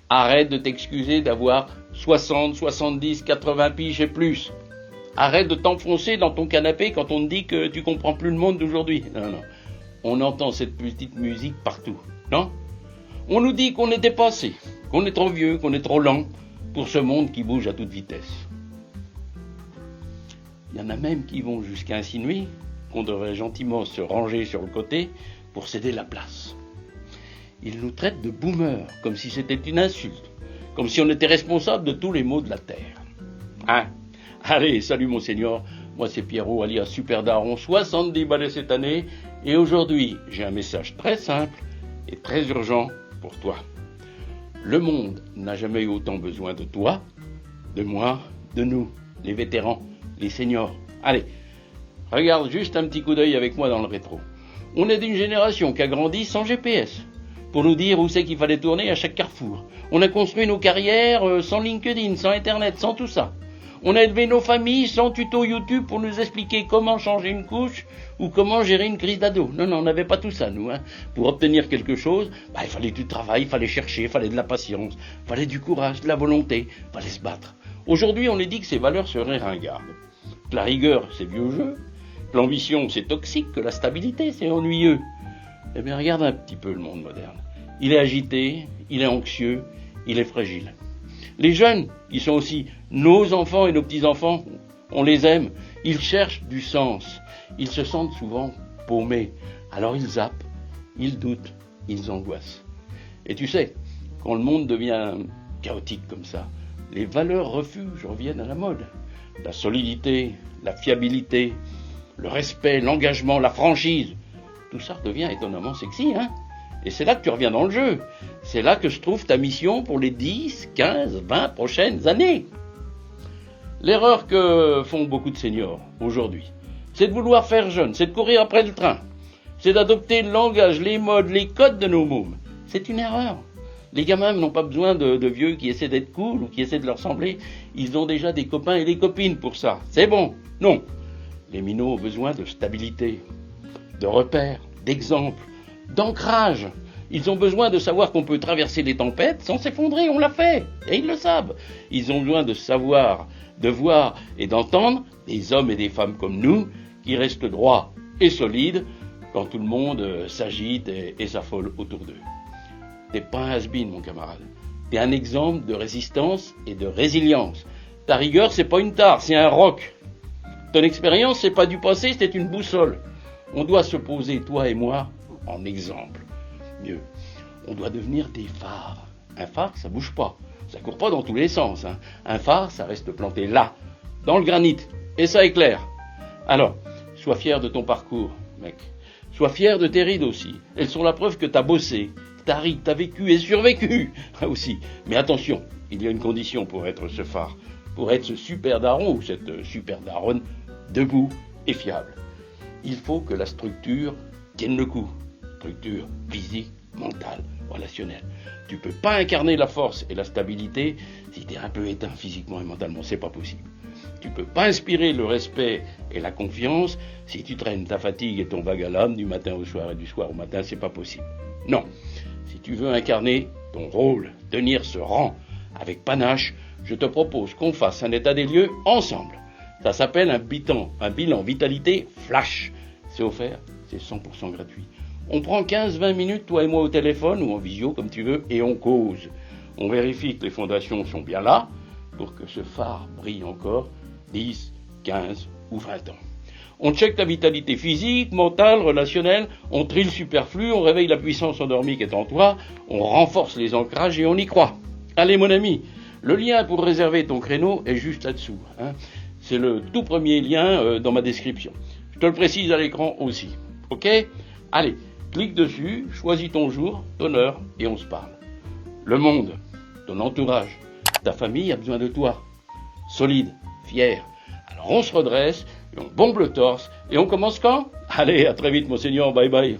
Arrête de t'excuser d'avoir 60, 70, 80 piges et plus. Arrête de t'enfoncer dans ton canapé quand on te dit que tu comprends plus le monde d'aujourd'hui. Non, non. On entend cette petite musique partout, non? On nous dit qu'on est dépassé, qu'on est trop vieux, qu'on est trop lent pour ce monde qui bouge à toute vitesse. Il y en a même qui vont jusqu'à insinuer qu'on devrait gentiment se ranger sur le côté pour céder la place. Ils nous traitent de boomers, comme si c'était une insulte, comme si on était responsable de tous les maux de la terre. Hein? Allez, salut monseigneur, moi c'est Pierrot alias Super Daron, 70 balais cette année, et aujourd'hui j'ai un message très simple et très urgent pour toi. Le monde n'a jamais eu autant besoin de toi, de moi, de nous, les vétérans, les seniors. Allez, regarde juste un petit coup d'œil avec moi dans le rétro. On est d'une génération qui a grandi sans GPS, pour nous dire où c'est qu'il fallait tourner à chaque carrefour. On a construit nos carrières sans LinkedIn, sans Internet, sans tout ça. On a élevé nos familles sans tuto YouTube pour nous expliquer comment changer une couche ou comment gérer une crise d'ado. Non, on n'avait pas tout ça, nous. Pour obtenir quelque chose, il fallait du travail, il fallait chercher, il fallait de la patience, il fallait du courage, de la volonté, il fallait se battre. Aujourd'hui, on est dit que ces valeurs seraient ringardes. Que la rigueur, c'est vieux jeu, que l'ambition, c'est toxique, que la stabilité, c'est ennuyeux. Eh bien, regarde un petit peu le monde moderne. Il est agité, il est anxieux, il est fragile. Les jeunes, ils sont aussi nos enfants et nos petits-enfants, on les aime, ils cherchent du sens, ils se sentent souvent paumés, alors ils zappent, ils doutent, ils angoissent. Et tu sais, quand le monde devient chaotique comme ça, les valeurs refuges reviennent à la mode. La solidité, la fiabilité, le respect, l'engagement, la franchise, tout ça devient étonnamment sexy, hein? Et c'est là que tu reviens dans le jeu. C'est là que se trouve ta mission pour les 10, 15, 20 prochaines années. L'erreur que font beaucoup de seniors aujourd'hui, c'est de vouloir faire jeune, c'est de courir après le train, c'est d'adopter le langage, les modes, les codes de nos mômes. C'est une erreur. Les gamins n'ont pas besoin de vieux qui essaient d'être cool ou qui essaient de leur sembler. Ils ont déjà des copains et des copines pour ça. C'est bon. Non. Les minots ont besoin de stabilité, de repères, d'exemples, d'ancrage. Ils ont besoin de savoir qu'on peut traverser les tempêtes sans s'effondrer, on l'a fait, et ils le savent. Ils ont besoin de savoir, de voir et d'entendre des hommes et des femmes comme nous qui restent droits et solides quand tout le monde s'agite et s'affole autour d'eux. T'es pas un has-been, mon camarade. T'es un exemple de résistance et de résilience. Ta rigueur, c'est pas une tare, c'est un roc. Ton expérience, c'est pas du passé, c'est une boussole. On doit se poser, toi et moi, en exemple. Mieux, on doit devenir des phares. Un phare, ça bouge pas. Ça court pas dans tous les sens. Un phare, ça reste planté là, dans le granit. Et ça éclaire. Alors, sois fier de ton parcours, mec. Sois fier de tes rides aussi. Elles sont la preuve que t'as bossé, t'as ri, t'as vécu et survécu aussi. Mais attention, il y a une condition pour être ce phare. Pour être ce super daron ou cette super daronne debout et fiable. Il faut que la structure tienne le coup. Structure physique, mentale, relationnelle. Tu peux pas incarner la force et la stabilité si tu es un peu éteint physiquement et mentalement, c'est pas possible. Tu peux pas inspirer le respect et la confiance si tu traînes ta fatigue et ton vague à l'âme du matin au soir et du soir au matin, c'est pas possible. Non, si tu veux incarner ton rôle, tenir ce rang avec panache, je te propose qu'on fasse un état des lieux ensemble. Ça s'appelle un bilan vitalité flash. C'est offert, c'est 100% gratuit. On prend 15-20 minutes, toi et moi au téléphone ou en visio comme tu veux, et on cause. On vérifie que les fondations sont bien là pour que ce phare brille encore 10, 15 ou 20 ans. On check ta vitalité physique, mentale, relationnelle, on trie le superflu, on réveille la puissance endormie qui est en toi, on renforce les ancrages et on y croit. Allez mon ami, le lien pour réserver ton créneau est juste là-dessous. C'est le tout premier lien dans ma description. Je te le précise à l'écran aussi. Ok ? Allez, clique dessus, choisis ton jour, ton heure et on se parle. Le monde, ton entourage, ta famille a besoin de toi. Solide, fier. Alors on se redresse, et on bombe le torse et on commence quand ? Allez, à très vite, monseigneur, bye bye.